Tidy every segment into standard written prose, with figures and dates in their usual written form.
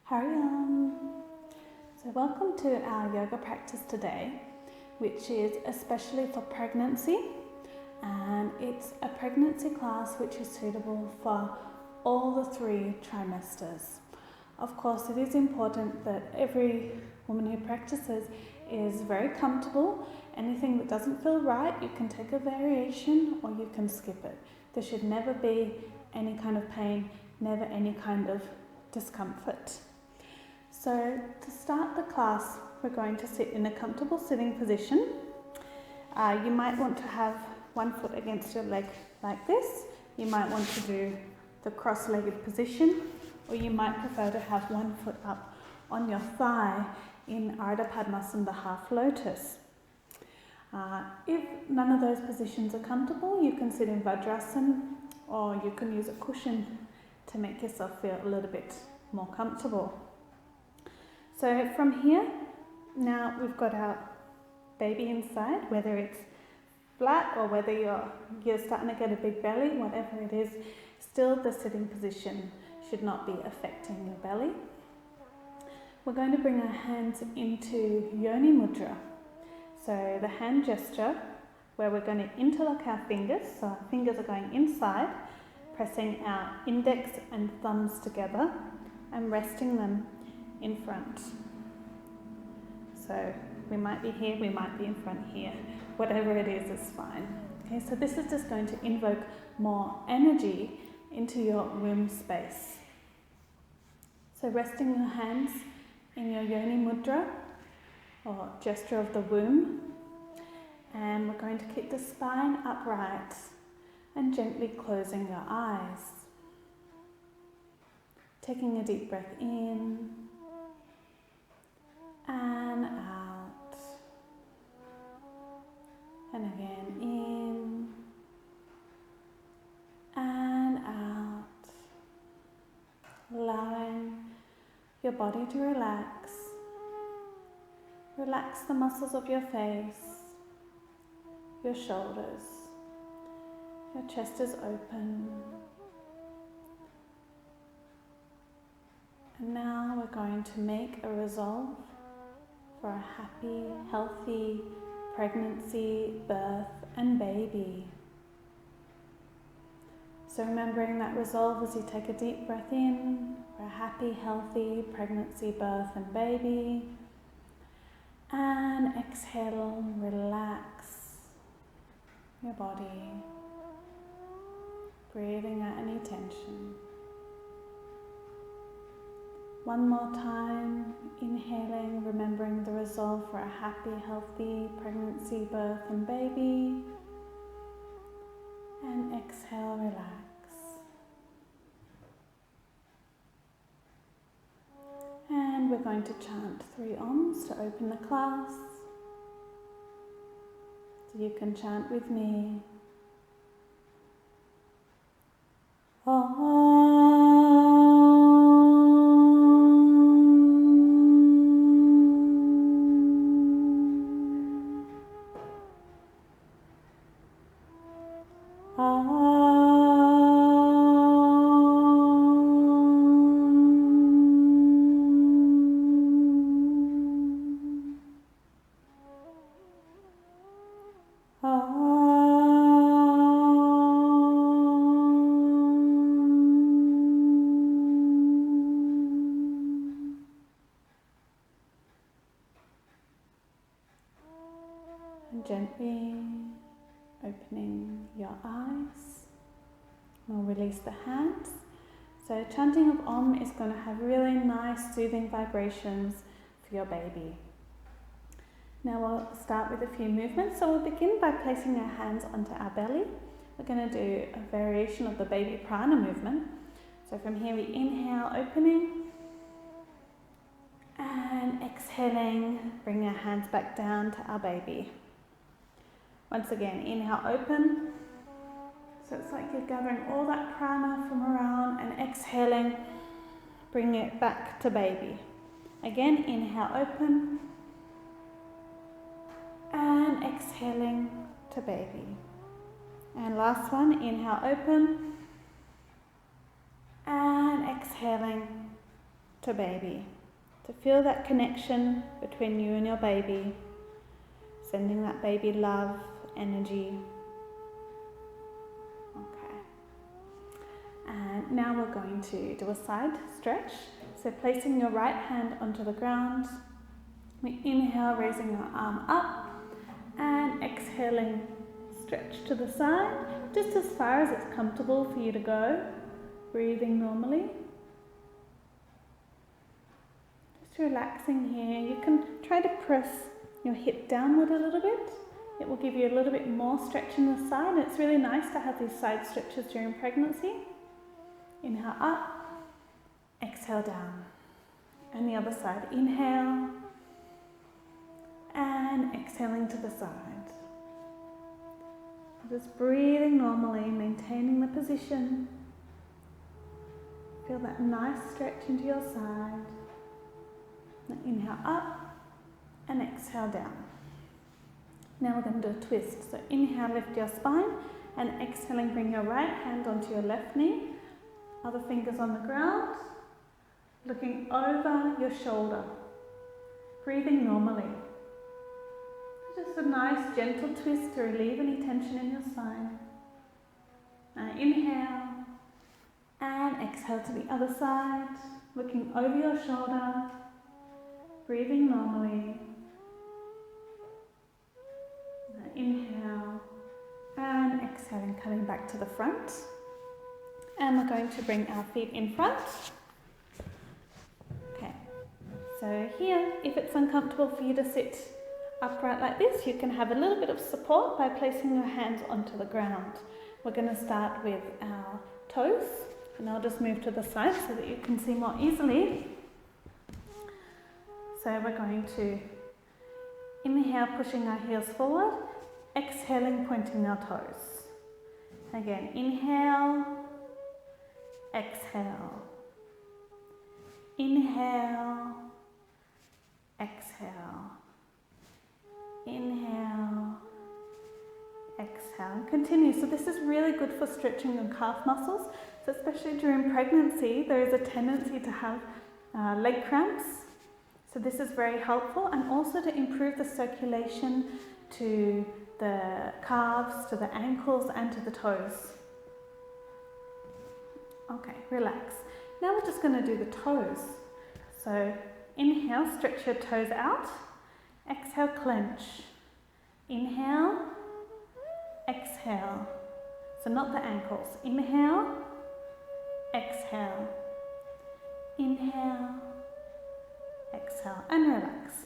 Hariam. So welcome to our yoga practice today, which is especially for pregnancy, and it's a pregnancy class which is suitable for all the 3 trimesters. Of course, it is important that every woman who practices is very comfortable. Anything that doesn't feel right, you can take a variation or you can skip it. There should never be any kind of pain, never any kind of discomfort. So to start the class, we're going to sit in a comfortable sitting position. You might want to have one foot against your leg like this. You might want to do the cross-legged position, or you might prefer to have one foot up on your thigh in Ardha Padmasana, the half lotus. If none of those positions are comfortable, you can sit in Vajrasana, or you can use a cushion to make yourself feel a little bit more comfortable. So from here, now we've got our baby inside, whether it's flat or whether you're starting to get a big belly, whatever it is, still the sitting position should not be affecting your belly. We're going to bring our hands into Yoni Mudra. So the hand gesture, where we're going to interlock our fingers, so our fingers are going inside, pressing our index and thumbs together and resting them in front. So we might be here, we might be in front here. Whatever it is fine. Okay, so this is just going to invoke more energy into your womb space. So resting your hands in your Yoni Mudra, or gesture of the womb, and we're going to keep the spine upright and gently closing your eyes. Taking a deep breath in and out, and again in and out, allowing your body to relax. Relax the muscles of your face, your shoulders, your chest is open. And now we're going to make a resolve for a happy, healthy pregnancy, birth, and baby. So remembering that resolve as you take a deep breath in for a happy, healthy pregnancy, birth, and baby. And exhale, relax your body, breathing out any tension. One more time, inhaling, remembering the resolve for a happy, healthy pregnancy, birth, and baby. And exhale, relax. And we're going to chant 3 Oms to open the class. So you can chant with me. Om. Gently opening your eyes. We'll release the hands. So chanting of Om is going to have really nice soothing vibrations for your baby. Now we'll start with a few movements. So we'll begin by placing our hands onto our belly. We're going to do a variation of the baby prana movement. So from here we inhale, opening, and exhaling, bring our hands back down to our baby. Once again, inhale, open. So it's like you're gathering all that prana from around, and exhaling, bring it back to baby. Again, inhale, open. And exhaling to baby. And last one, inhale, open. And exhaling to baby, to feel that connection between you and your baby, sending that baby love, energy. Okay. And now we're going to do a side stretch. So placing your right hand onto the ground, we inhale, raising your arm up, and exhaling, stretch to the side, just as far as it's comfortable for you to go, breathing normally. Just relaxing here. You can try to press your hip downward a little bit. It will give you a little bit more stretch in the side. It's really nice to have these side stretches during pregnancy. Inhale up, exhale down. And the other side, inhale, and exhaling to the side. Just breathing normally, maintaining the position. Feel that nice stretch into your side. Now inhale up and exhale down. Now we're going to do a twist. So inhale, lift your spine, and exhaling, bring your right hand onto your left knee. Other fingers on the ground, looking over your shoulder. Breathing normally. Just a nice gentle twist to relieve any tension in your spine. Inhale and exhale to the other side, looking over your shoulder, breathing normally. Inhale and exhaling, coming back to the front. And we're going to bring our feet in front. Okay, so here, if it's uncomfortable for you to sit upright like this, you can have a little bit of support by placing your hands onto the ground. We're going to start with our toes, and I'll just move to the side so that you can see more easily. So we're going to inhale, pushing our heels forward, exhaling, pointing our toes. Again, inhale, exhale, inhale, exhale, inhale, exhale, and continue. So this is really good for stretching your calf muscles. So especially during pregnancy, there is a tendency to have leg cramps. So this is very helpful, and also to improve the circulation to the calves, to the ankles, and to the toes. Okay, relax. Now we're just going to do the toes. So inhale, stretch your toes out. Exhale, clench. Inhale, exhale. So not the ankles. Inhale, exhale. Inhale, exhale, and relax.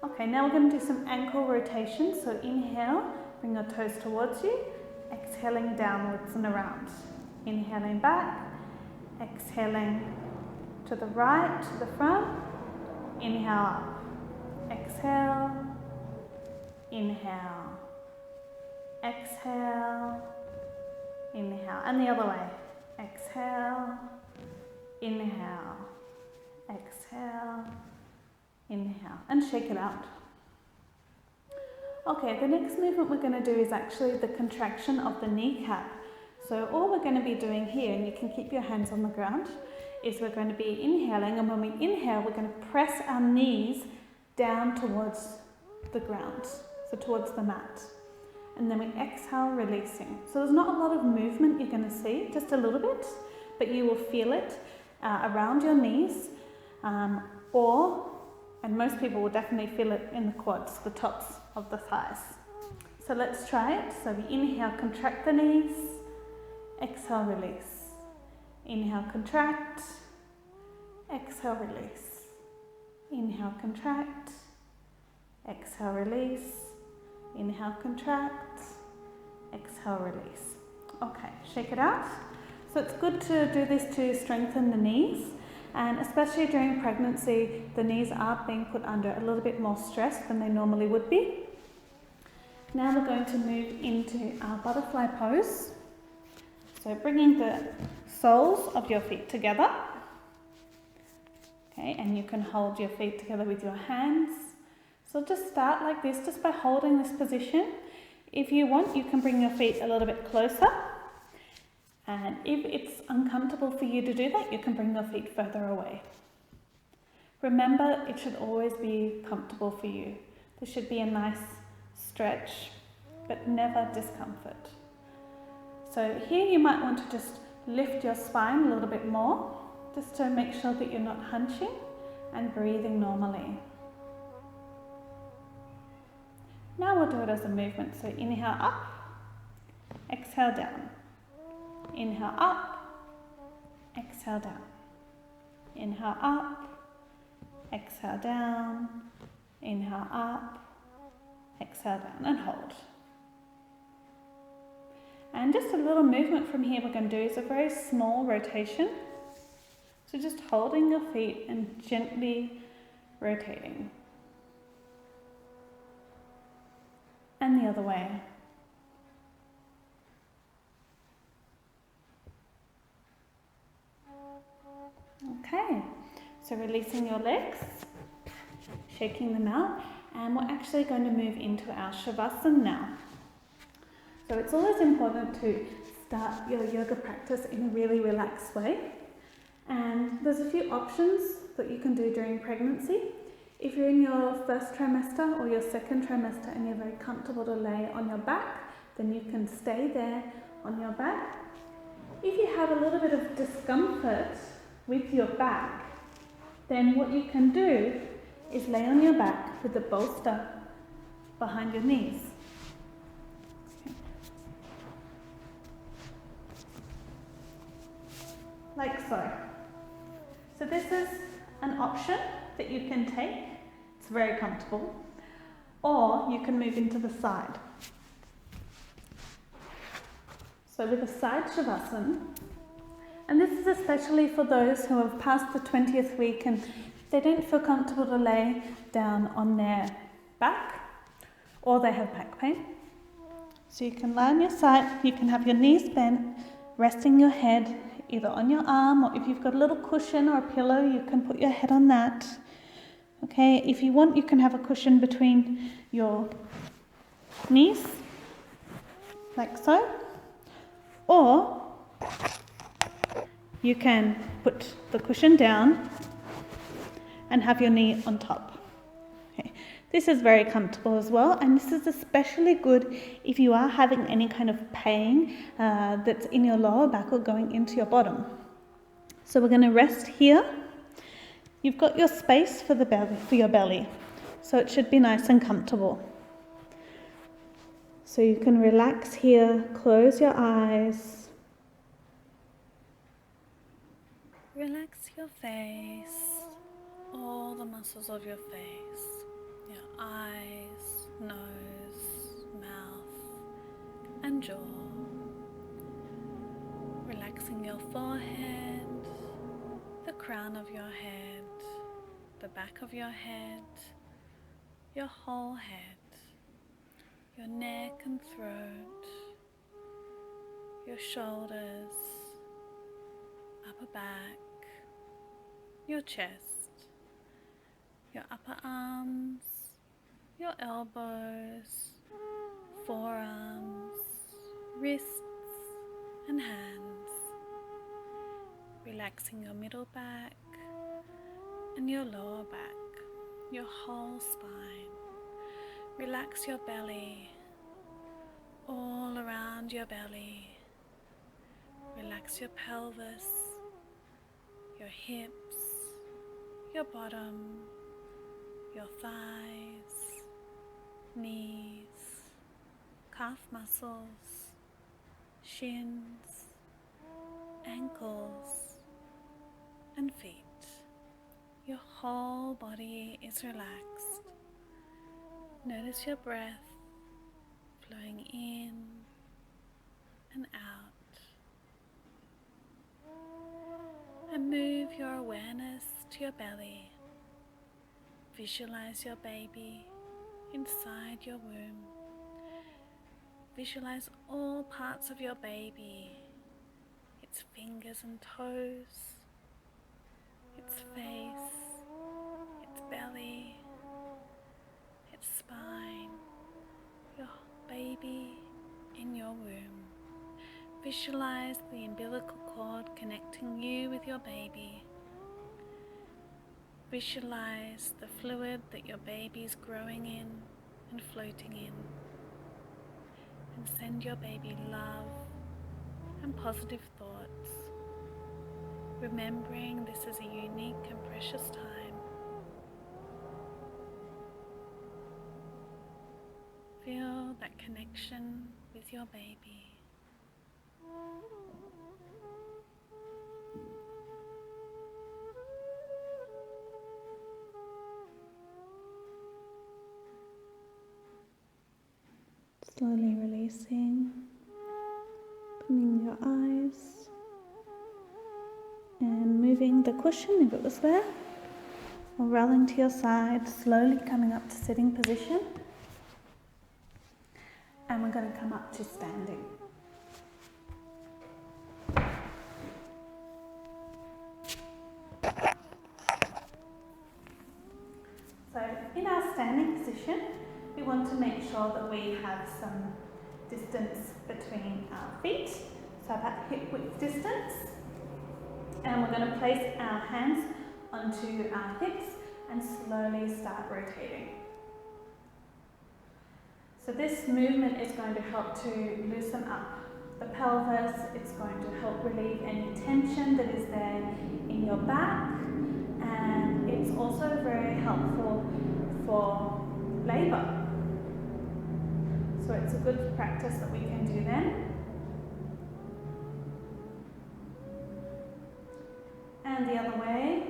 Okay, now we're going to do some ankle rotation. So inhale, bring your toes towards you. Exhaling downwards and around. Inhaling back. Exhaling to the right, to the front. Inhale up. Exhale, inhale, exhale, inhale, and the other way. Exhale, inhale, exhale, inhale, and shake it out. Okay, the next movement we're going to do is actually the contraction of the kneecap. So all we're going to be doing here, and you can keep your hands on the ground, is we're going to be inhaling, and when we inhale, we're going to press our knees down towards the ground, so towards the mat. And then we exhale, releasing. So there's not a lot of movement you're going to see, just a little bit, but you will feel it around your knees, and most people will definitely feel it in the quads, the tops of the thighs. So let's try it. So we inhale, contract the knees, exhale, release. Inhale, contract, exhale, release. Inhale, contract, exhale, release. Inhale, contract, exhale, release. Okay, shake it out. So it's good to do this to strengthen the knees, and especially during pregnancy, the knees are being put under a little bit more stress than they normally would be. Now we're going to move into our butterfly pose. So bringing the soles of your feet together. Okay, and you can hold your feet together with your hands. So just start like this, just by holding this position. If you want, you can bring your feet a little bit closer. And if it's uncomfortable for you to do that, you can bring your feet further away. Remember, it should always be comfortable for you. There should be a nice stretch, but never discomfort. So here you might want to just lift your spine a little bit more, just to make sure that you're not hunching and breathing normally. Now we'll do it as a movement. So inhale up, exhale down. Inhale up, exhale down. Inhale up, exhale down. Inhale up, exhale down, and hold. And just a little movement from here we're going to do is a very small rotation. So just holding your feet and gently rotating. And the other way. Okay, so releasing your legs, shaking them out, and we're actually going to move into our Shavasana now. So it's always important to start your yoga practice in a really relaxed way. And there's a few options that you can do during pregnancy. If you're in your first trimester or your second trimester and you're very comfortable to lay on your back, then you can stay there on your back. If you have a little bit of discomfort with your back, then what you can do is lay on your back with the bolster behind your knees. Okay. Like so. So this is an option that you can take. It's very comfortable. Or you can move into the side. So with a side Shavasana, and this is especially for those who have passed the 20th week and they don't feel comfortable to lay down on their back, or they have back pain. So you can lie on your side, you can have your knees bent, resting your head either on your arm, or if you've got a little cushion or a pillow, you can put your head on that. Okay, if you want, you can have a cushion between your knees, like so. Or you can put the cushion down and have your knee on top. Okay. This is very comfortable as well, and this is especially good if you are having any kind of pain that's in your lower back or going into your bottom. So we're going to rest here. You've got your space for your belly, so it should be nice and comfortable. So you can relax here, close your eyes. Relax your face, all the muscles of your face, your eyes, nose, mouth, and jaw. Relaxing your forehead, the crown of your head, the back of your head, your whole head, your neck and throat, your shoulders, upper back, your chest, your upper arms, your elbows, forearms, wrists and hands. Relaxing your middle back and your lower back, your whole spine. Relax your belly, all around your belly. Relax your pelvis, your hips, your bottom, your thighs, knees, calf muscles, shins, ankles, and feet. Your whole body is relaxed. Notice your breath flowing in and out. And move your awareness to your belly. Visualize your baby inside your womb. Visualize all parts of your baby, its fingers and toes, its face, its belly, its spine, your baby in your womb. Visualize the umbilical cord connecting you with your baby. Visualize the fluid that your baby is growing in and floating in, and send your baby love and positive thoughts, remembering this is a unique and precious time. Feel that connection with your baby. Slowly releasing, opening your eyes and moving the cushion if it was there, or rolling to your side, slowly coming up to sitting position. And we're going to come up to standing. So in our standing position, we want to make sure that we have some distance between our feet, so about hip width distance. And we're going to place our hands onto our hips and slowly start rotating. So this movement is going to help to loosen up the pelvis. It's going to help relieve any tension that is there in your back, and it's also very helpful for labour. So it's a good practice that we can do then. And the other way.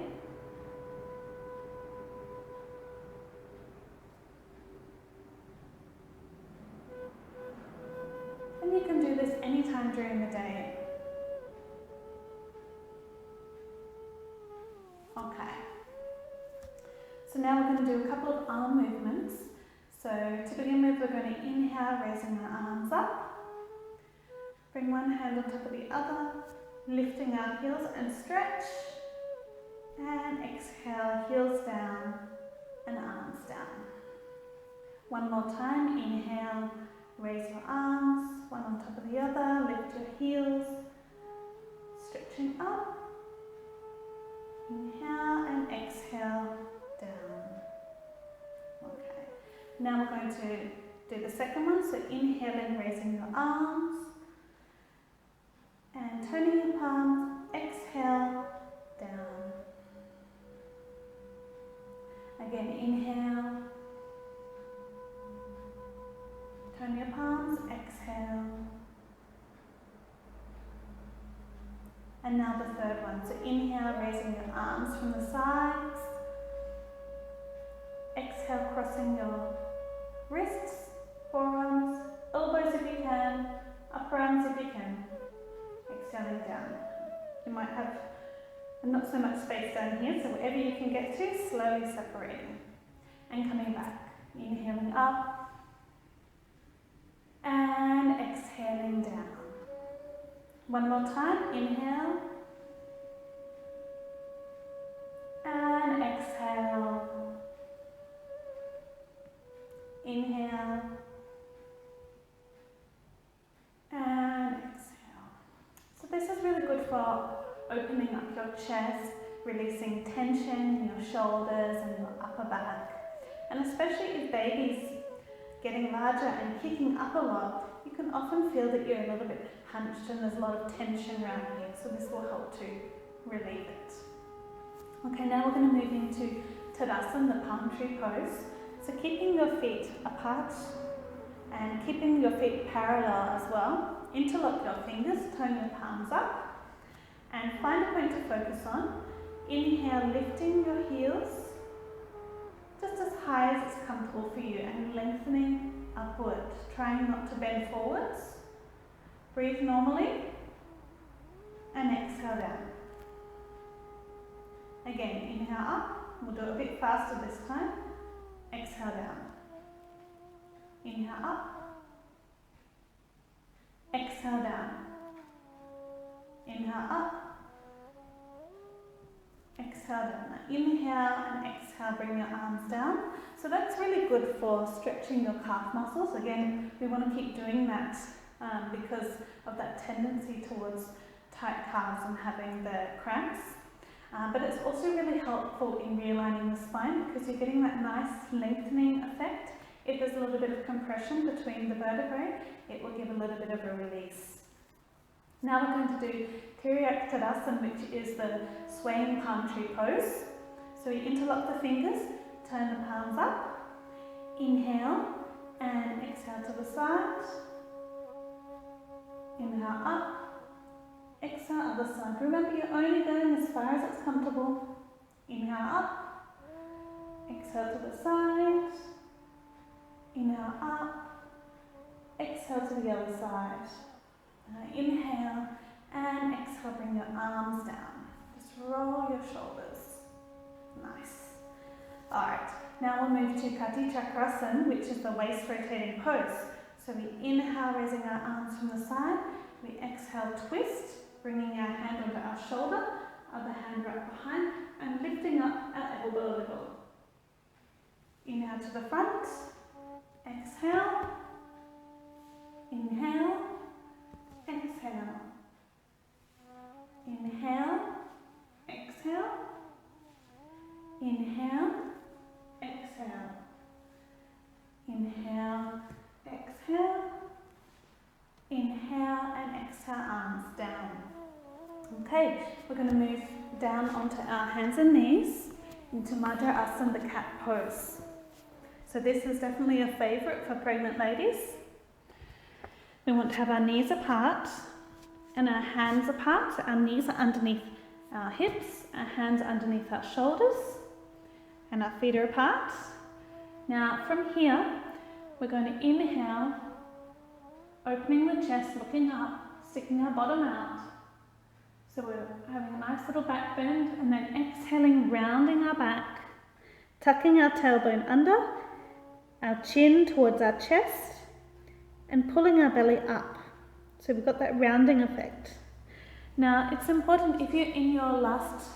And you can do this anytime during the day. Okay. So now we're going to do a couple of arm movements. So to begin with, we're going to inhale, raising our arms up. Bring one hand on top of the other, lifting our heels and stretch. And exhale, heels down and arms down. One more time, inhale, raise your arms, one on top of the other, lift your heels, stretching up. Inhale and exhale, down. Okay. Now we're going to do the second one, so inhaling, raising your arms, and turning your palms, exhale, down. Again, inhale, turn your palms, exhale. And now the third one, so inhale, raising your arms from the sides, exhale, crossing your wrists, forearms, elbows if you can, upper arms if you can. Exhaling down. You might have not so much space down here, so wherever you can get to, slowly separating. And coming back. Inhaling up. And exhaling down. One more time. Inhale. And exhale. Inhale. And exhale. So this is really good for opening up your chest, releasing tension in your shoulders and your upper back. And especially if baby's getting larger and kicking up a lot, you can often feel that you're a little bit hunched and there's a lot of tension around here. So this will help to relieve it. Okay, now we're going to move into Tadasana, the palm tree pose. So keeping your feet apart and keeping your feet parallel as well. Interlock your fingers, turn your palms up. And find a point to focus on. Inhale, lifting your heels just as high as it's comfortable for you and lengthening upward, trying not to bend forwards. Breathe normally and exhale down. Again, inhale up. We'll do it a bit faster this time. Exhale down. Inhale up. Exhale down. Inhale up. Exhale down. Inhale and exhale, bring your arms down. So that's really good for stretching your calf muscles. Again, we want to keep doing that because of that tendency towards tight calves and having the cramps. But it's also really helpful in realigning the spine because you're getting that nice lengthening effect. If there's a little bit of compression between the vertebrae, it will give a little bit of a release. Now we're going to do Tadasana, which is the swaying palm tree pose. So we interlock the fingers, turn the palms up, inhale and exhale to the side. Inhale up, exhale other side. Remember, you're only going as far as it's comfortable. Inhale up, exhale to the side. Inhale up, exhale to the other side. Inhale and exhale, bring your arms down. Just roll your shoulders. Nice. Alright, now we'll move to Katicha Crossing, which is the waist rotating pose. So we inhale, raising our arms from the side. We exhale, twist, bringing our hand onto our shoulder, other hand right behind, and lifting up our elbow a little. Inhale to the front. Exhale, inhale, exhale, inhale, exhale, inhale, exhale, inhale, exhale, inhale and exhale, arms down. Okay, we're going to move down onto our hands and knees into Asana, the cat pose. So this is definitely a favourite for pregnant ladies. We want to have our knees apart and our hands apart. So our knees are underneath our hips, our hands are underneath our shoulders, and our feet are apart. Now from here, we're going to inhale, opening the chest, looking up, sticking our bottom out. So we're having a nice little back bend, and then exhaling, rounding our back, tucking our tailbone under, our chin towards our chest, and pulling our belly up. So we've got that rounding effect. Now it's important, if you're in your last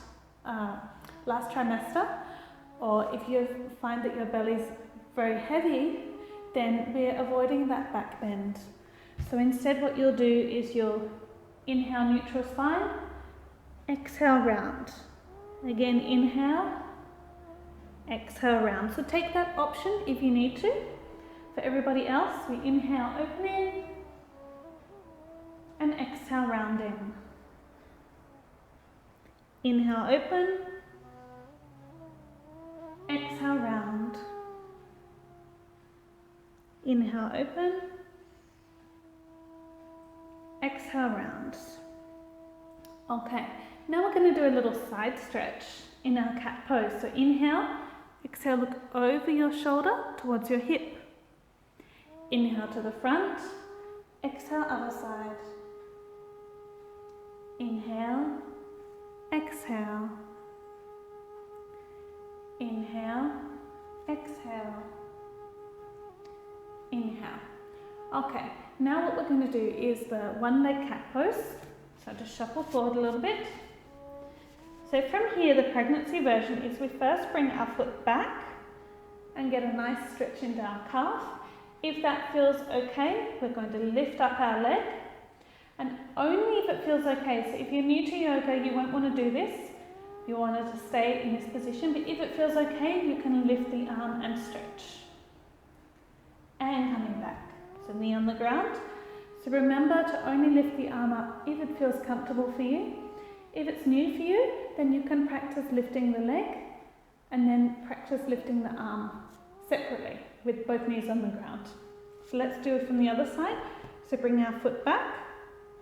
trimester, or if you find that your belly's very heavy, then we're avoiding that back bend. So instead what you'll do is you'll inhale, neutral spine, exhale, round. Again, inhale, exhale, round. So take that option if you need to. For everybody else, we inhale, opening, and exhale, rounding. Inhale, open, exhale, round. Inhale, open, exhale, round. Okay, now we're going to do a little side stretch in our cat pose. So inhale, exhale, look over your shoulder towards your hip. Inhale to the front, exhale, other side. Inhale, exhale. Inhale, exhale. Inhale. Okay, now what we're going to do is the one leg cat pose. So just shuffle forward a little bit. So from here, the pregnancy version is we first bring our foot back and get a nice stretch into our calf. If that feels okay, we're going to lift up our leg, and only if it feels okay. So if you're new to yoga, you won't want to do this. You want it to stay in this position, but if it feels okay, you can lift the arm and stretch. And coming back. So knee on the ground. So remember to only lift the arm up if it feels comfortable for you. If it's new for you, then you can practice lifting the leg and then practice lifting the arm separately with both knees on the ground. So let's do it from the other side. So bring our foot back,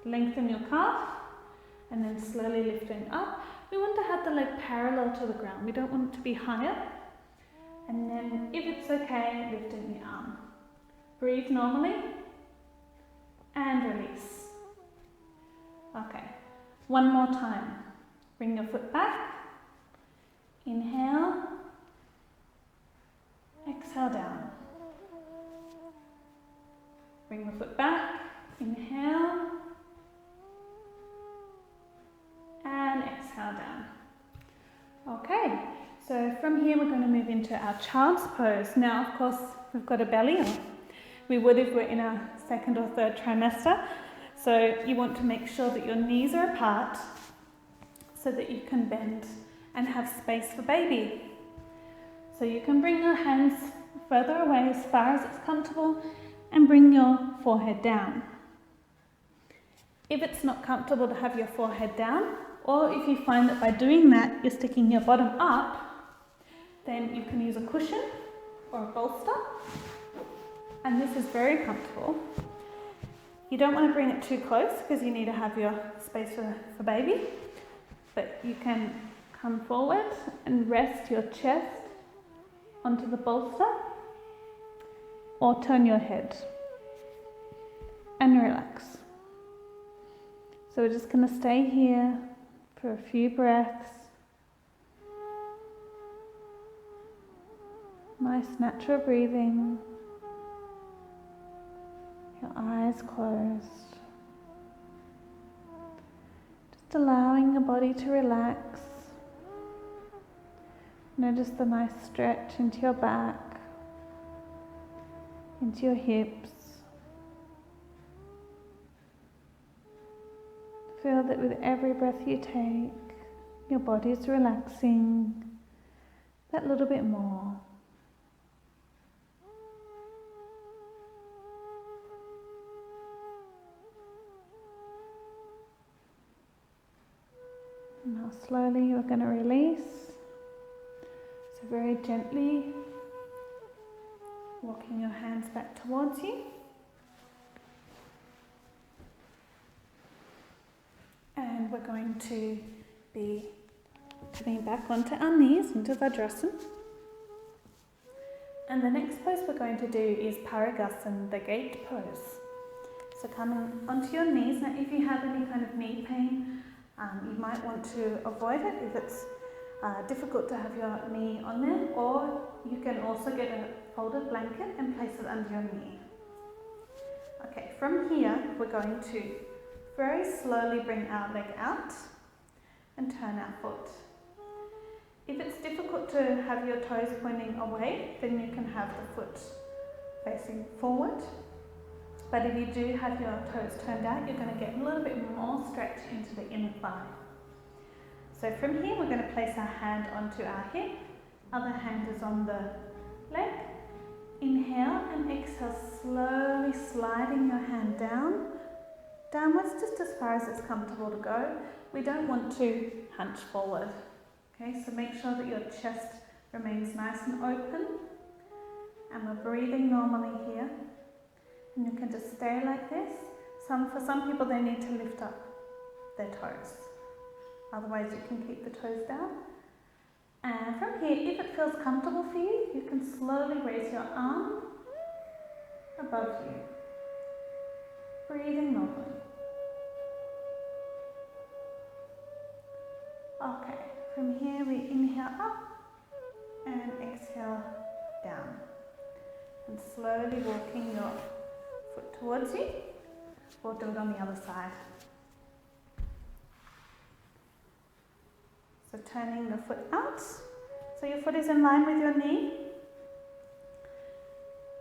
lengthen your calf, and then slowly lifting up. We want to have the leg parallel to the ground. We don't want it to be higher. And then if it's okay, lifting the arm. Breathe normally and release. Okay, one more time. Bring your foot back. Inhale. Exhale down. Bring the foot back. Inhale. And exhale down. Okay, so from here we're going to move into our child's pose. Now, of course, we've got a belly on. We would if we're in our second or third trimester. So you want to make sure that your knees are apart. so that you can bend and have space for baby. So you can bring your hands further away as far as it's comfortable and bring your forehead down. If it's not comfortable to have your forehead down, or if you find that by doing that you're sticking your bottom up, then you can use a cushion or a bolster, and this is very comfortable. You don't want to bring it too close because you need to have your space for baby, but you can come forward and rest your chest onto the bolster or turn your head and relax. So we're just going to stay here for a few breaths. Nice natural breathing. Your eyes closed. Just allowing the body to relax. Notice the nice stretch into your back, into your hips. Feel that with every breath you take, your body is relaxing that little bit more. Now slowly we're going to release. So very gently walking your hands back towards you. And we're going to be coming back onto our knees, into Vajrasana. And the next pose we're going to do is Paragus, the gate pose. So coming onto your knees. Now if you have any kind of knee pain, you might want to avoid it if it's difficult to have your knee on there, or you can also get a folded blanket and place it under your knee. Okay, from here we're going to very slowly bring our leg out and turn our foot. If it's difficult to have your toes pointing away, then you can have the foot facing forward. But if you do have your toes turned out, you're going to get a little bit more stretch into the inner thigh. So from here, we're going to place our hand onto our hip. Other hand is on the leg. Inhale and exhale, slowly sliding your hand downwards, just as far as it's comfortable to go. We don't want to hunch forward. Okay, so make sure that your chest remains nice and open. And we're breathing normally here. And you can just stay like this. For some people, they need to lift up their toes. Otherwise, you can keep the toes down. And from here, if it feels comfortable for you, you can slowly raise your arm above you. Breathing normally. Okay, from here we inhale up and exhale down. And slowly walking your foot towards you. We'll do it on the other side. So turning the foot out. So your foot is in line with your knee.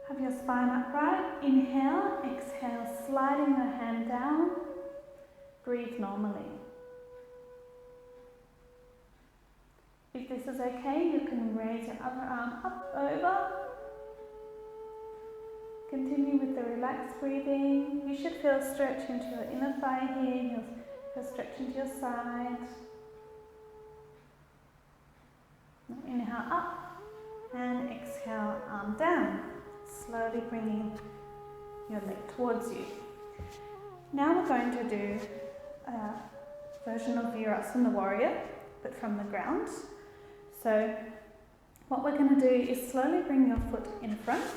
Have your spine upright. Inhale, exhale, sliding your hand down. Breathe normally. If this is okay, you can raise your other arm up over. Continue with the relaxed breathing. You should feel a stretch into your inner thigh here. You'll feel a stretch into your side. Now inhale up and exhale, arm down. Slowly bringing your leg towards you. Now we're going to do a version of Virasana, the warrior, but from the ground. So what we're going to do is slowly bring your foot in front.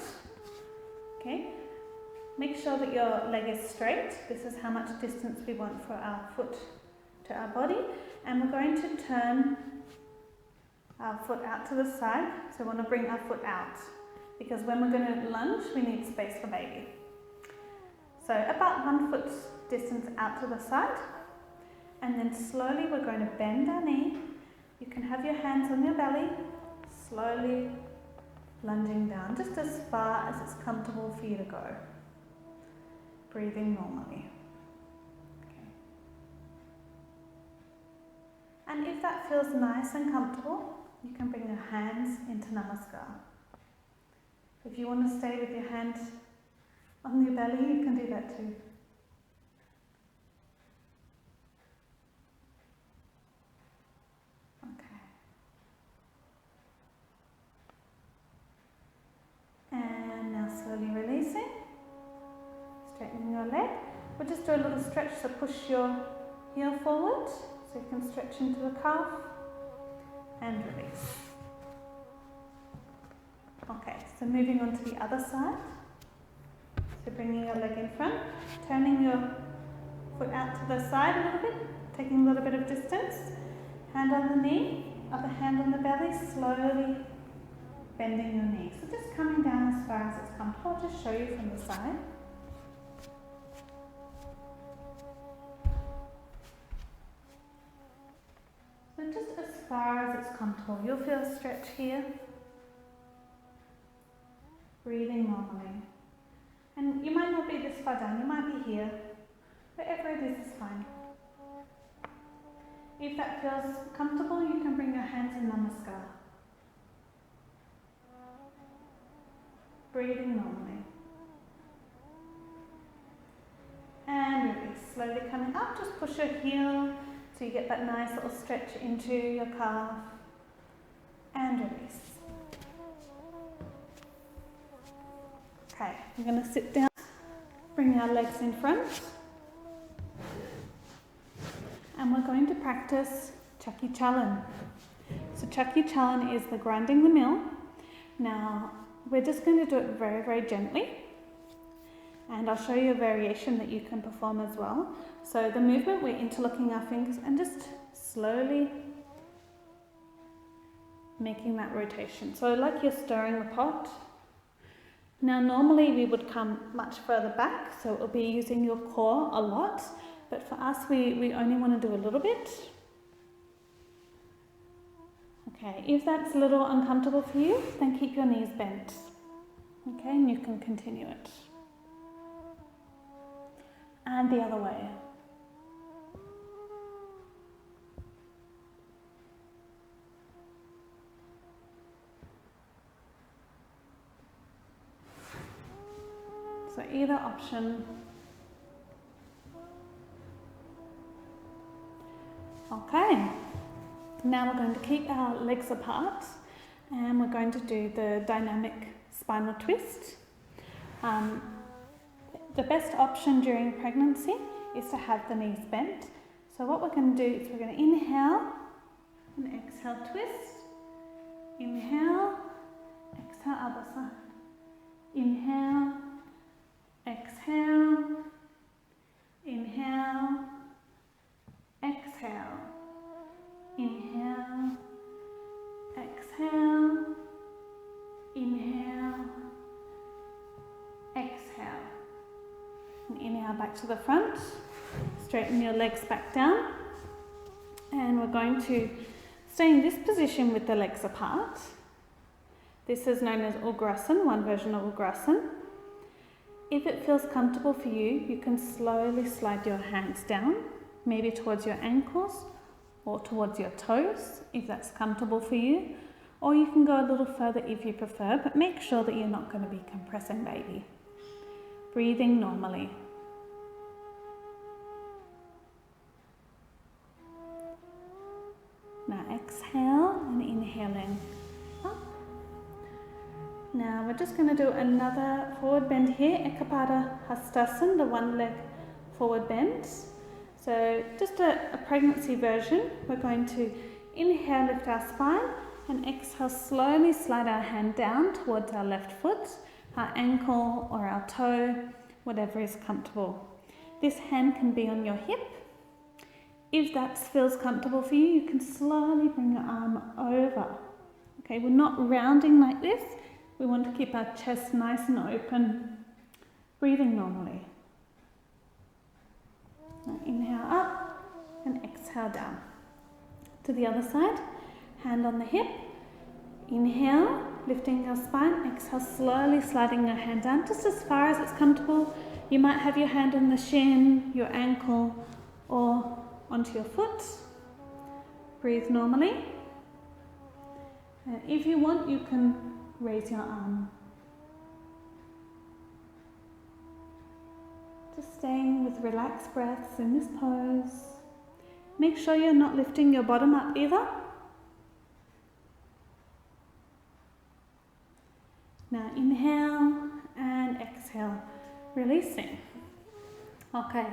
Okay, make sure that your leg is straight. This is how much distance we want for our foot to our body. And we're going to turn our foot out to the side. So we want to bring our foot out, because when we're going to lunge, we need space for baby. So about 1 foot distance out to the side. And then slowly we're going to bend our knee. You can have your hands on your belly, slowly lunging down, just as far as it's comfortable for you to go. Breathing normally. Okay. And if that feels nice and comfortable, you can bring your hands into Namaskar. If you want to stay with your hand on your belly, you can do that too. Okay. And now slowly releasing, straightening your leg. We'll just do a little stretch, so push your heel forward, so you can stretch into the calf, and release. Okay, so moving on to the other side. So bringing your leg in front, turning your foot out to the side a little bit, taking a little bit of distance. Hand on the knee, other hand on the belly, slowly bending your knee. So just coming down as far as it's comfortable. I'll just show you from the side. So just as far as it's comfortable. You'll feel a stretch here. Breathing normally. And you might not be this far down, you might be here. Wherever it is fine. If that feels comfortable, you can bring your hands in Namaskar. Breathing normally. And release. Slowly coming up, just push your heel so you get that nice little stretch into your calf. And release. Okay, we're going to sit down, bring our legs in front, and we're going to practice Chaki Chalan. So Chaki Chalan is the grinding the mill. Now, we're just going to do it very, very gently, and I'll show you a variation that you can perform as well. So the movement, we're interlocking our fingers and just slowly making that rotation. So like you're stirring the pot. Now normally we would come much further back, so it will be using your core a lot, but for us we only want to do a little bit. Okay, if that's a little uncomfortable for you, then keep your knees bent. Okay, and you can continue it. And the other way. So either option. Okay, now we're going to keep our legs apart and we're going to do the dynamic spinal twist. The best option during pregnancy is to have the knees bent. So what we're going to do is we're going to inhale and exhale, twist. Inhale, exhale, other side. Inhale, exhale, inhale, exhale, inhale, exhale, inhale, exhale. And inhale back to the front, straighten your legs back down, and we're going to stay in this position with the legs apart. This is known as Ugrasana, one version of Ugrasana. If it feels comfortable for you, you can slowly slide your hands down, maybe towards your ankles or towards your toes, if that's comfortable for you. Or you can go a little further if you prefer, but make sure that you're not going to be compressing baby. Breathing normally. Now exhale and inhaling up. Now we're just going to do another forward bend here, Ekapada Hastasan, the one leg forward bend. So just a pregnancy version. We're going to inhale, lift our spine, and exhale, slowly slide our hand down towards our left foot, our ankle or our toe, whatever is comfortable. This hand can be on your hip. If that feels comfortable for you, you can slowly bring your arm over. Okay, we're not rounding like this. We want to keep our chest nice and open, breathing normally. Now inhale up and exhale down. To the other side, hand on the hip. Inhale, lifting your spine. Exhale, slowly sliding your hand down just as far as it's comfortable. You might have your hand on the shin, your ankle, or onto your foot. Breathe normally. And if you want, you can raise your arm. Just staying with relaxed breaths in this pose. Make sure you're not lifting your bottom up either. Now inhale and exhale, releasing. Okay,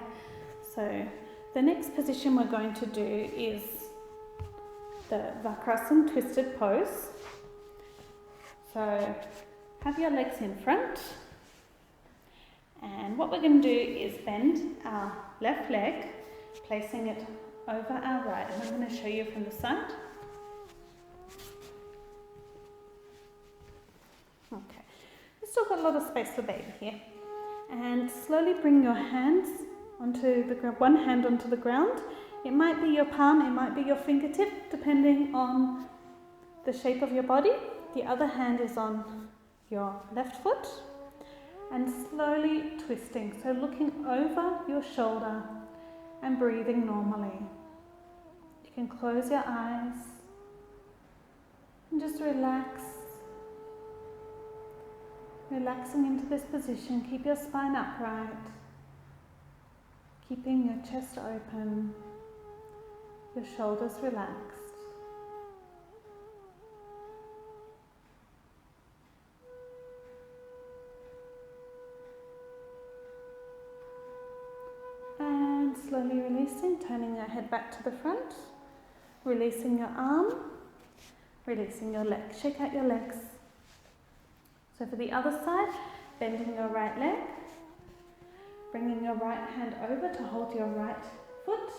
so the next position we're going to do is the Rukshasana twisted pose. So have your legs in front, and what we're going to do is bend our left leg, placing it over our right, and I'm going to show you from the side. Okay, we've still got a lot of space for baby here. And slowly bring your hands onto the ground, one hand onto the ground. It might be your palm, it might be your fingertip, depending on the shape of your body. The other hand is on your left foot. And slowly twisting, so looking over your shoulder and breathing normally. You can close your eyes and just relax. Relaxing into this position, keep your spine upright, keeping your chest open, your shoulders relaxed. And slowly releasing, turning your head back to the front, releasing your arm, releasing your leg. Shake out your legs. So for the other side, bending your right leg, bringing your right hand over to hold your right foot.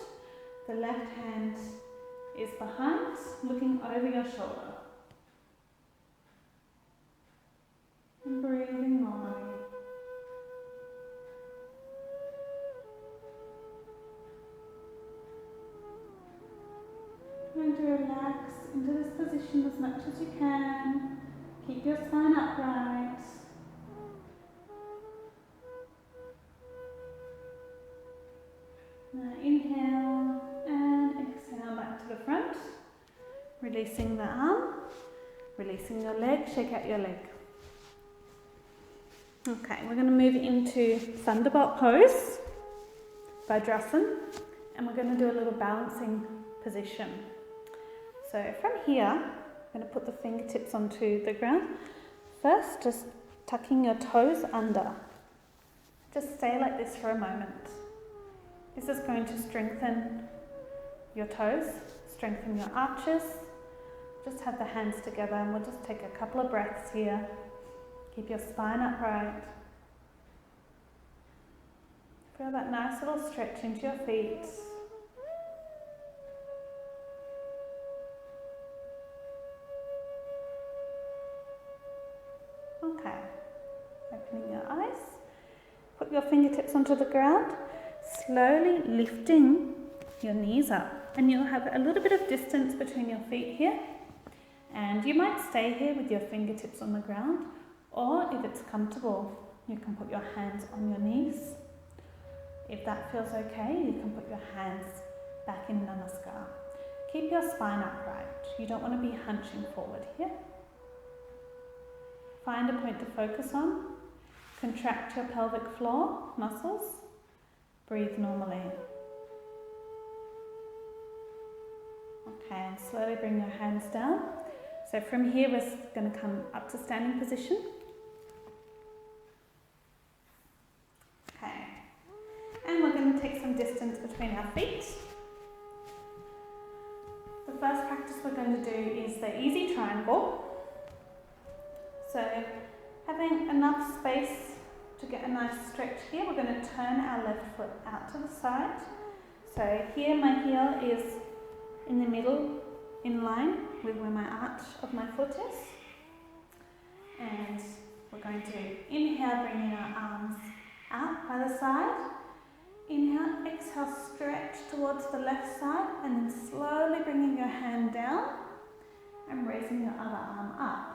The left hand is behind, looking over your shoulder. And breathing normally. Trying to relax into this position as much as you can. Keep your spine upright. Now inhale and exhale back to the front. Releasing the arm, releasing your leg, shake out your leg. Okay, we're going to move into Thunderbolt Pose, Vajrasana, and we're going to do a little balancing position. So from here, I'm going to put the fingertips onto the ground. First, just tucking your toes under. Just stay like this for a moment. This is going to strengthen your toes, strengthen your arches. Just have the hands together and we'll just take a couple of breaths here. Keep your spine upright. Feel that nice little stretch into your feet. Okay, opening your eyes. Put your fingertips onto the ground, slowly lifting your knees up. And you'll have a little bit of distance between your feet here. And you might stay here with your fingertips on the ground, or if it's comfortable, you can put your hands on your knees. If that feels okay, you can put your hands back in Namaskar. Keep your spine upright. You don't want to be hunching forward here. Find a point to focus on. Contract your pelvic floor muscles. Breathe normally. Okay, and slowly bring your hands down. So from here, we're going to come up to standing position. Okay, and we're going to take some distance between our feet. The first practice we're going to do is the easy triangle. So having enough space to get a nice stretch here, we're going to turn our left foot out to the side. So here my heel is in the middle, in line with where my arch of my foot is. And we're going to inhale, bringing our arms out by the side. Inhale, exhale, stretch towards the left side, and then slowly bringing your hand down and raising your other arm up.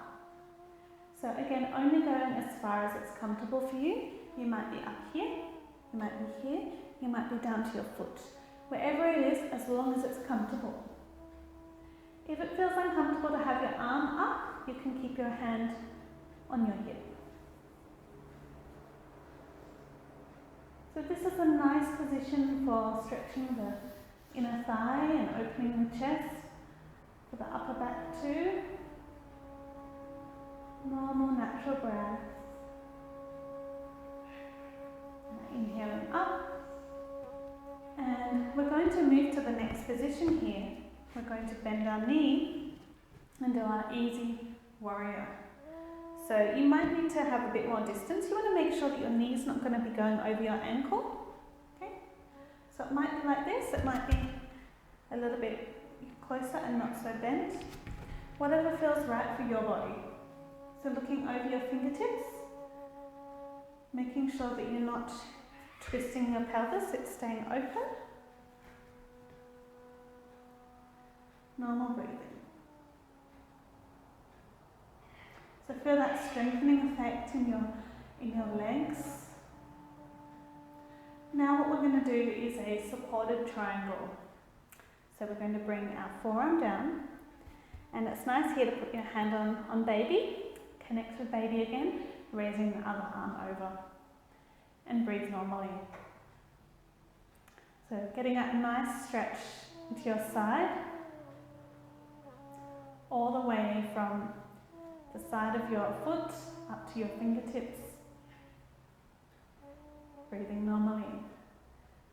So again, only going as far as it's comfortable for you. You might be up here, you might be here, you might be down to your foot. Wherever it is, as long as it's comfortable. If it feels uncomfortable to have your arm up, you can keep your hand on your hip. So this is a nice position for stretching the inner thigh and opening the chest, for the upper back too. Normal, natural breath. Inhaling up. And we're going to move to the next position here. We're going to bend our knee and do our easy warrior. So you might need to have a bit more distance. You want to make sure that your knee is not going to be going over your ankle. Okay? So it might be like this, it might be a little bit closer and not so bent. Whatever feels right for your body. So looking over your fingertips, making sure that you're not twisting your pelvis, it's staying open. Normal breathing. So feel that strengthening effect in your legs. Now what we're going to do is a supported triangle. So we're going to bring our forearm down, and it's nice here to put your hand on baby, connect with baby again, raising the other arm over, and breathe normally. So getting that nice stretch into your side, all the way from the side of your foot up to your fingertips. Breathing normally.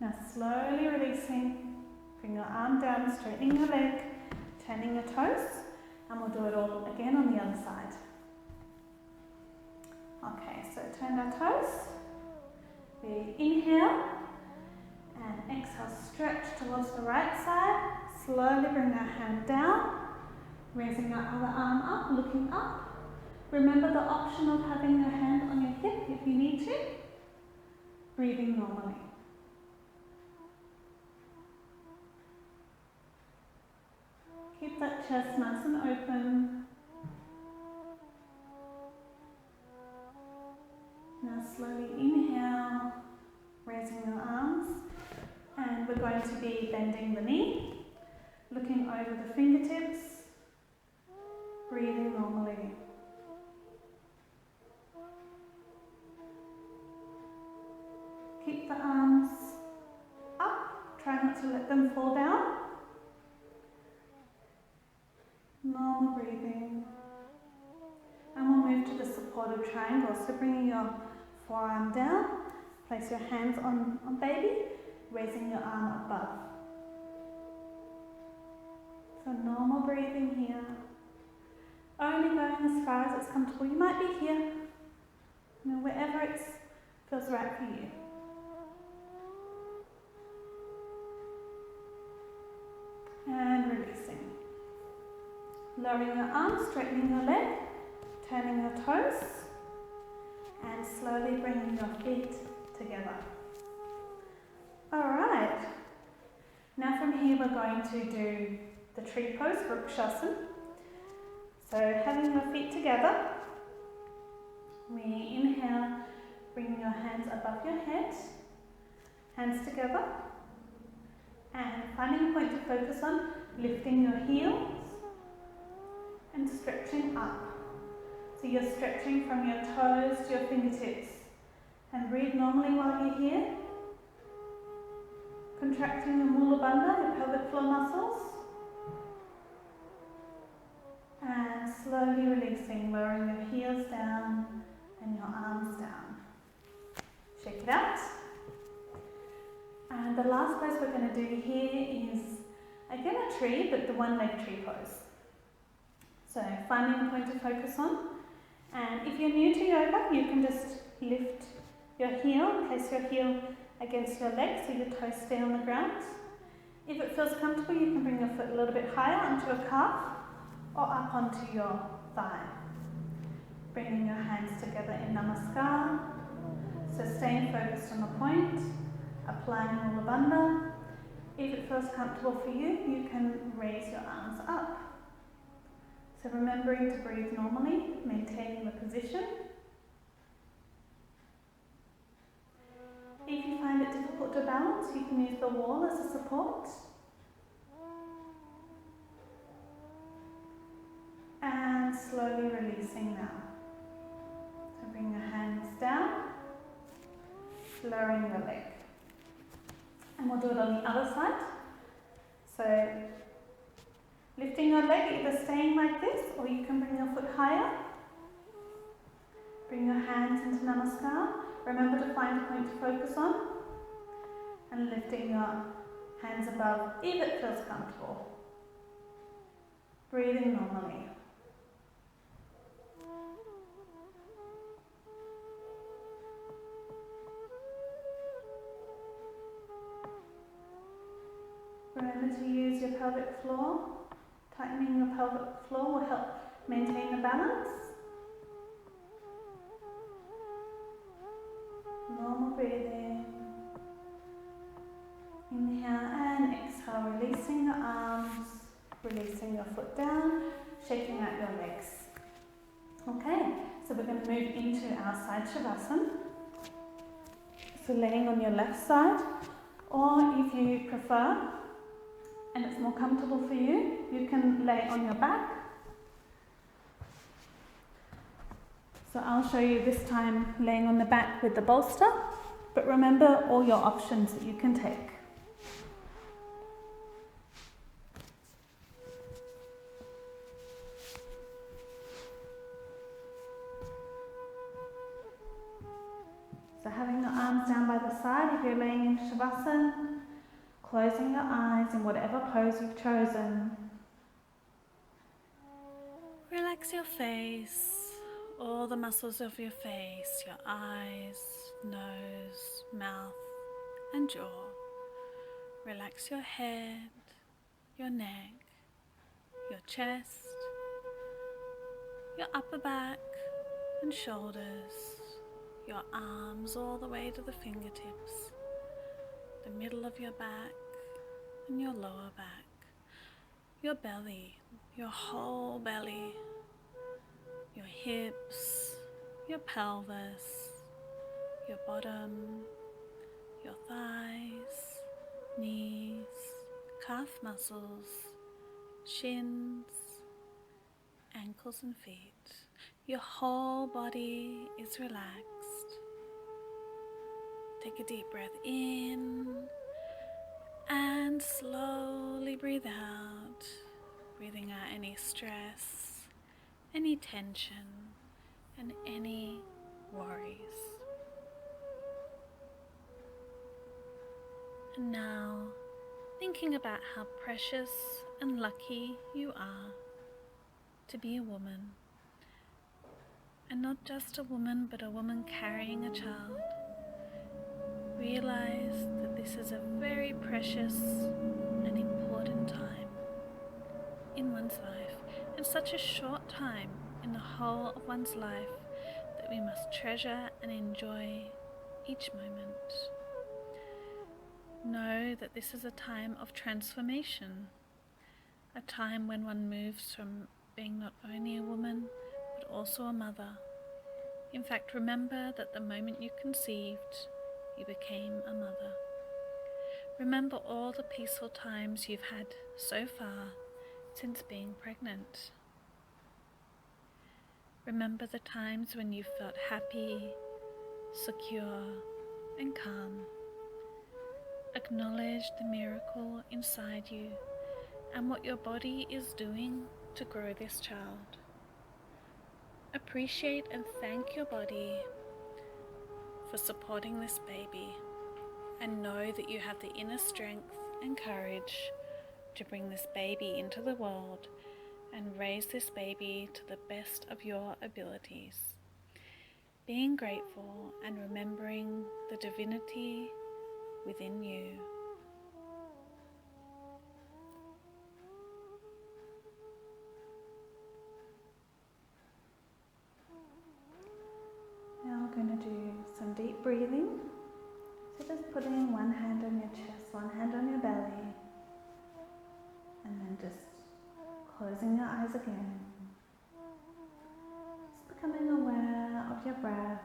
Now slowly releasing, bring your arm down, straightening your leg, turning your toes, and we'll do it all again on the other side. Okay, so turn our toes. We inhale and exhale, stretch towards the right side. Slowly bring our hand down, raising our other arm up, looking up. Remember the option of having your hand on your hip if you need to. Breathing normally. Keep that chest nice and open. Now slowly inhale, raising your arms, and we're going to be bending the knee, looking over the fingertips, breathing normally. Keep the arms up, try not to let them fall down. Normal breathing. And we'll move to the supported triangle. So bringing your forearm down, place your hands on baby, raising your arm above. So normal breathing here. Only going as far as it's comfortable. You might be here, wherever it feels right for you. And releasing. Lowering your arms, straightening your leg, turning your toes, and slowly bringing your feet together. Alright, now from here we're going to do the tree pose, Rukshasana. So having your feet together, we inhale, bringing your hands above your head, hands together, and finding a point to focus on, lifting your heels and stretching up. So you're stretching from your toes to your fingertips. And breathe normally while you're here. Contracting your mula bandha, your pelvic floor muscles. And slowly releasing, lowering your heels down and your arms down. Shake it out. And the last pose we're going to do here is, again, a tree, but the one-leg tree pose. So finding a point to focus on. And if you're new to yoga, you can just lift your heel, place your heel against your leg so your toes stay on the ground. If it feels comfortable, you can bring your foot a little bit higher onto a calf or up onto your thigh. Bringing your hands together in namaskar. So staying focused on the point, applying mula bandha. If it feels comfortable for you, you can raise your arms up. So remembering to breathe normally, maintaining the position. If you find it difficult to balance, you can use the wall as a support. and slowly releasing now. So bring your hands down, lowering the leg. And we'll do it on the other side. So lifting your leg, either staying like this or you can bring your foot higher. Bring your hands into Namaskar. Remember to find a point to focus on. And lifting your hands above if it feels comfortable. Breathing normally. Remember to use your pelvic floor. Tightening your pelvic floor will help maintain the balance. Normal breathing. Inhale and exhale, releasing your arms, releasing your foot down, shaking out your legs. Okay, so we're going to move into our side Shavasana. So laying on your left side, or if you prefer, and it's more comfortable for you, you can lay on your back. So I'll show you this time laying on the back with the bolster, but remember all your options that you can take. So having your arms down by the side, if you're laying in Shavasana, closing your eyes in whatever pose you've chosen. Relax your face, all the muscles of your face, your eyes, nose, mouth and jaw. Relax your head, your neck, your chest, your upper back and shoulders, your arms all the way to the fingertips, the middle of your back and your lower back, your belly, your whole belly, your hips, your pelvis, your bottom, your thighs, knees, calf muscles, shins, ankles and feet. Your whole body is relaxed. Take a deep breath in and slowly breathe out, breathing out any stress, any tension and any worries. And now, thinking about how precious and lucky you are to be a woman, and not just a woman but a woman carrying a child. Realize that this is a very precious and important time in one's life, and such a short time in the whole of one's life that we must treasure and enjoy each moment. Know that this is a time of transformation, a time when one moves from being not only a woman but also a mother. In fact, remember that the moment you conceived, you became a mother. Remember all the peaceful times you've had so far since being pregnant. Remember the times when you felt happy, secure, and calm. Acknowledge the miracle inside you and what your body is doing to grow this child. Appreciate and thank your body for supporting this baby, and know that you have the inner strength and courage to bring this baby into the world and raise this baby to the best of your abilities. Being grateful and remembering the divinity within you. Now we're going to do some deep breathing. So just putting one hand on your chest, one hand on your belly, and then just closing your eyes again. Just becoming aware of your breath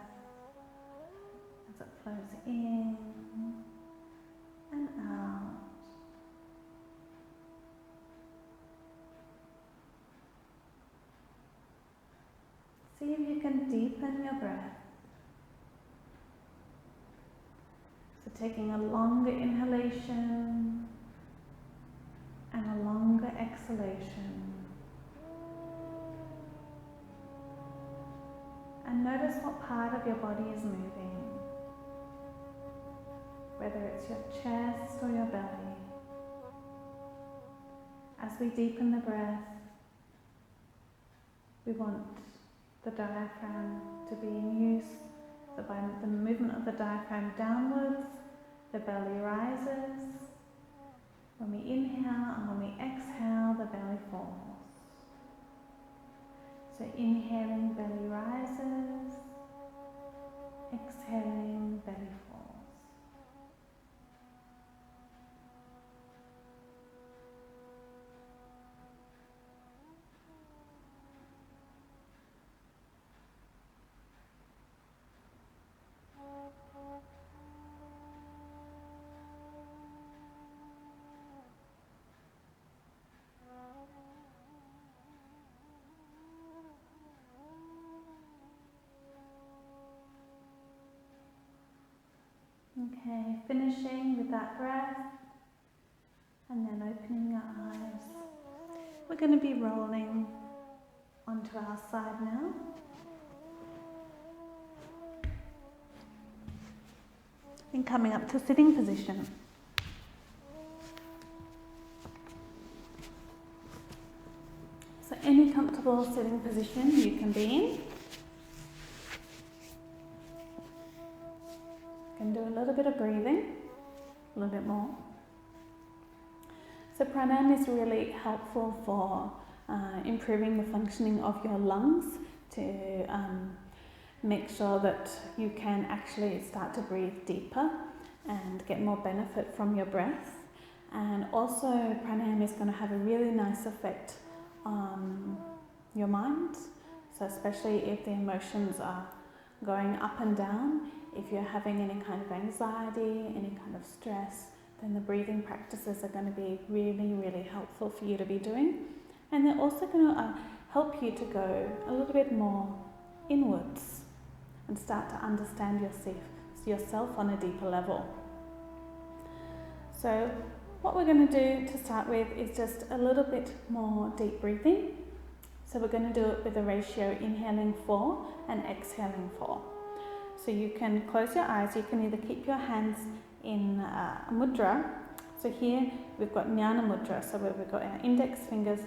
as it flows in and out. See if you can deepen your breath. So taking a longer inhalation and a longer exhalation. And notice what part of your body is moving, whether it's your chest or your belly. As we deepen the breath, we want the diaphragm to be in use. So by the movement of the diaphragm downwards, the belly rises. When we inhale and when we exhale, the belly falls. So inhaling, belly rises. Exhaling, belly falls. Okay, finishing with that breath and then opening your eyes. We're going to be rolling onto our side now. And coming up to sitting position. So any comfortable sitting position you can be in. Can do a little bit of breathing, a little bit more. So pranayama is really helpful for improving the functioning of your lungs to make sure that you can actually start to breathe deeper and get more benefit from your breath. And also pranayama is going to have a really nice effect on your mind. So especially if the emotions are going up and down, if you're having any kind of anxiety, any kind of stress, then the breathing practices are going to be really, really helpful for you to be doing. And they're also going to help you to go a little bit more inwards and start to understand yourself on a deeper level. So what we're going to do to start with is just a little bit more deep breathing. So we're going to do it with a ratio inhaling 4 and exhaling 4. So you can close your eyes, you can either keep your hands in mudra. So here we've got Nyana Mudra, so we've got our index fingers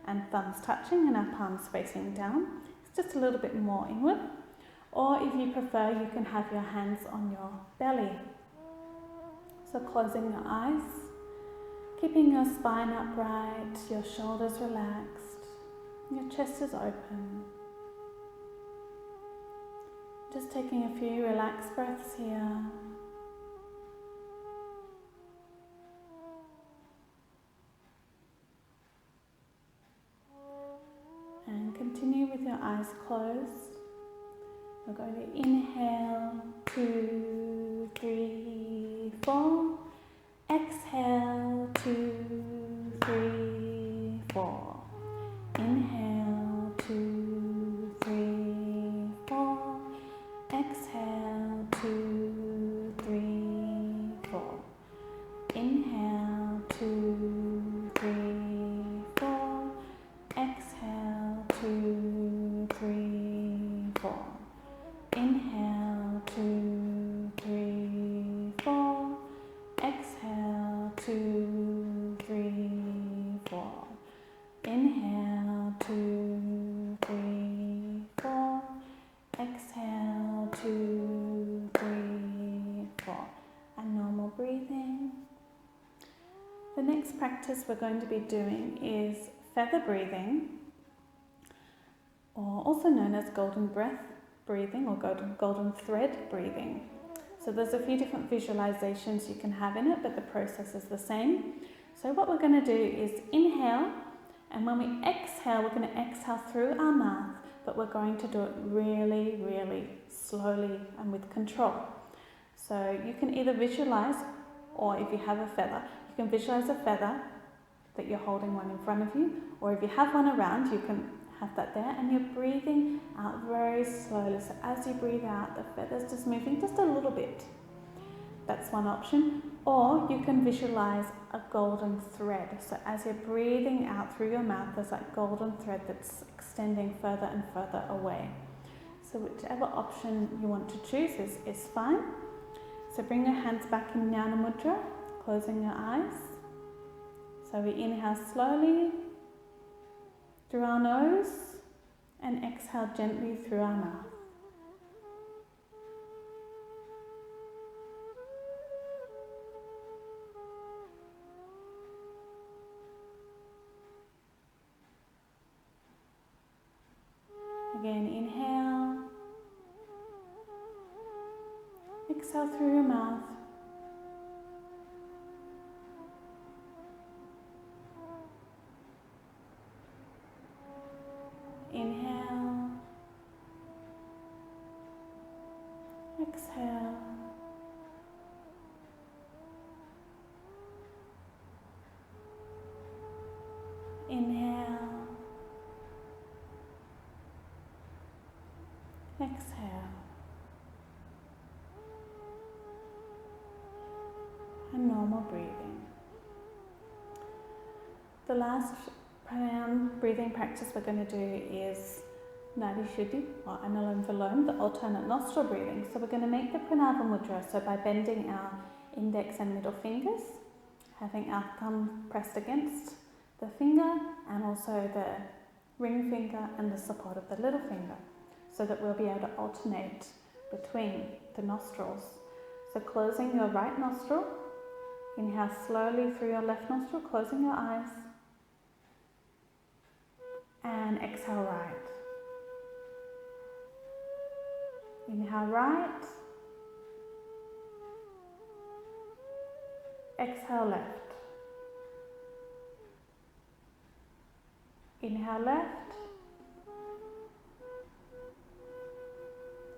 and thumbs touching and our palms facing down. It's just a little bit more inward. Or if you prefer, you can have your hands on your belly. So closing your eyes, keeping your spine upright, your shoulders relaxed, your chest is open. Just taking a few relaxed breaths here. And continue with your eyes closed. We're going to inhale, 2, 3, 4. Exhale, 2, 3, 4. Inhale, 2, 3, 4. Exhale, 2, 3, 4. Inhale, 2, 3, 4. Exhale, 2, 3, 4. Inhale, 2, 3, 4. Exhale, 2, 3, 4. Inhale, 2, 3, 4. Exhale, 2, 3, 4. And normal breathing. The next practice we're going to be doing is feather breathing, or also known as golden breath breathing or golden thread breathing. So there's a few different visualizations you can have in it, but the process is the same. So what we're going to do is inhale, and when we exhale, we're going to exhale through our mouth, but we're going to do it really, really slowly and with control. So you can either visualize, or if you have a feather, you can visualize a feather that you're holding one in front of you, or if you have one around, you can have that there, and you're breathing out very slowly. So as you breathe out, the feathers just moving just a little bit. That's one option. Or you can visualize a golden thread. So as you're breathing out through your mouth, there's that golden thread that's extending further and further away. So whichever option you want to choose is fine. So bring your hands back in Nyana Mudra, closing your eyes. So we inhale slowly through our nose and exhale gently through our mouth. Again, inhale, exhale through your mouth. Inhale, exhale, inhale, exhale, and normal breathing. The last breathing practice we're going to do is Nadi Shuddhi or Anulom Vilom, the alternate nostril breathing. So we're going to make the Pranava Mudra, so by bending our index and middle fingers, having our thumb pressed against the finger and also the ring finger and the support of the little finger, so that we'll be able to alternate between the nostrils. So closing your right nostril, inhale slowly through your left nostril, closing your eyes, and exhale right. Inhale right, exhale left. Inhale left,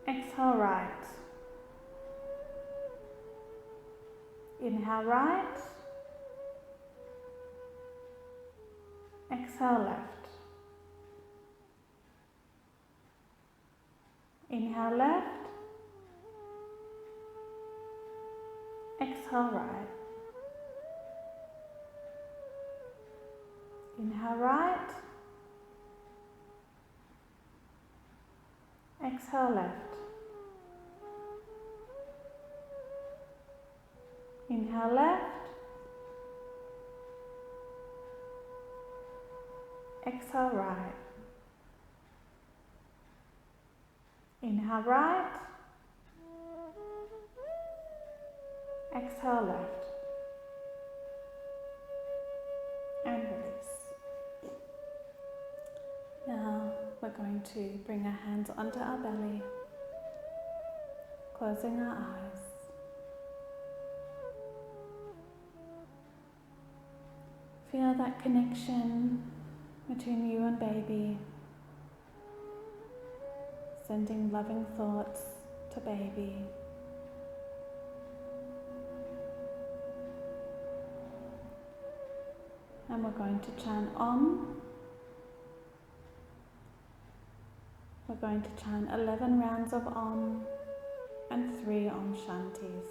exhale right. Inhale right, exhale left. Inhale left, exhale right. Inhale right, exhale left. Inhale left, exhale right. Inhale right, exhale left, and release. Now we're going to bring our hands onto our belly, closing our eyes. Feel that connection between you and baby, sending loving thoughts to baby. And we're going to chant Om. We're going to chant 11 rounds of Om and 3 Om Shantis.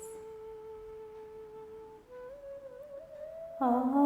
Om.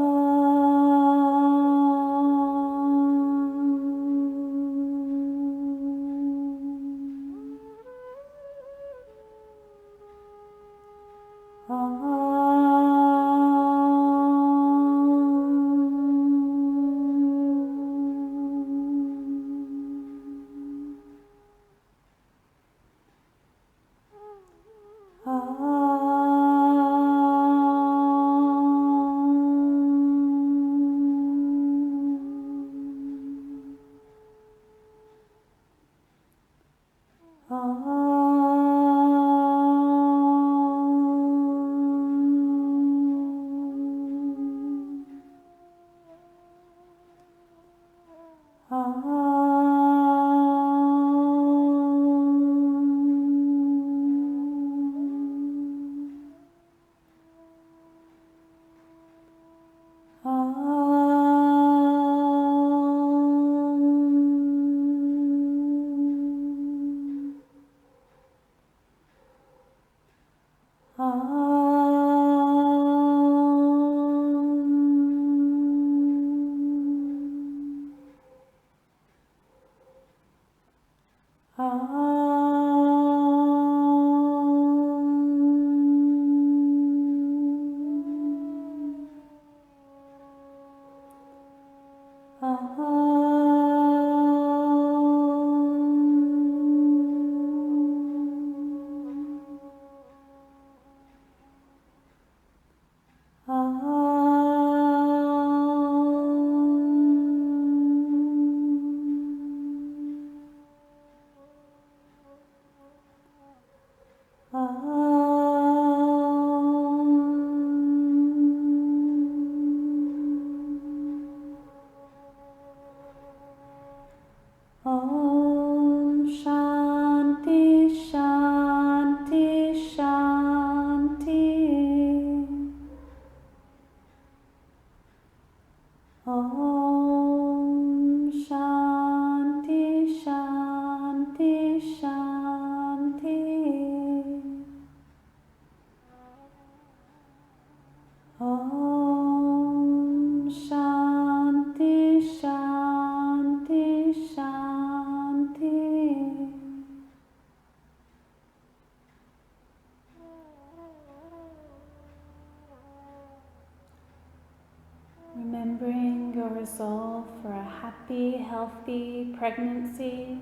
Remembering your resolve for a happy, healthy pregnancy,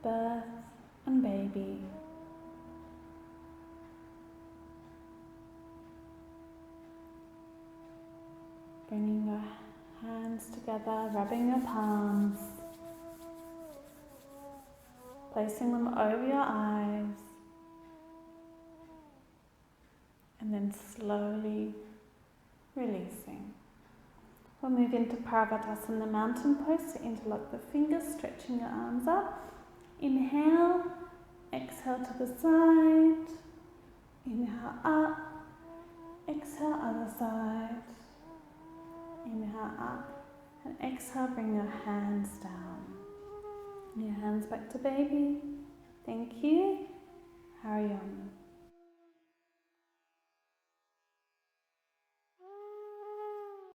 birth and baby. Bringing your hands together, rubbing your palms, placing them over your eyes, and then slowly releasing. We'll move into Paragus, the mountain pose. So interlock the fingers, stretching your arms up. Inhale, exhale to the side. Inhale up, exhale other side. Inhale up and exhale, bring your hands down. Your hands back to baby. Thank you. Hari Om.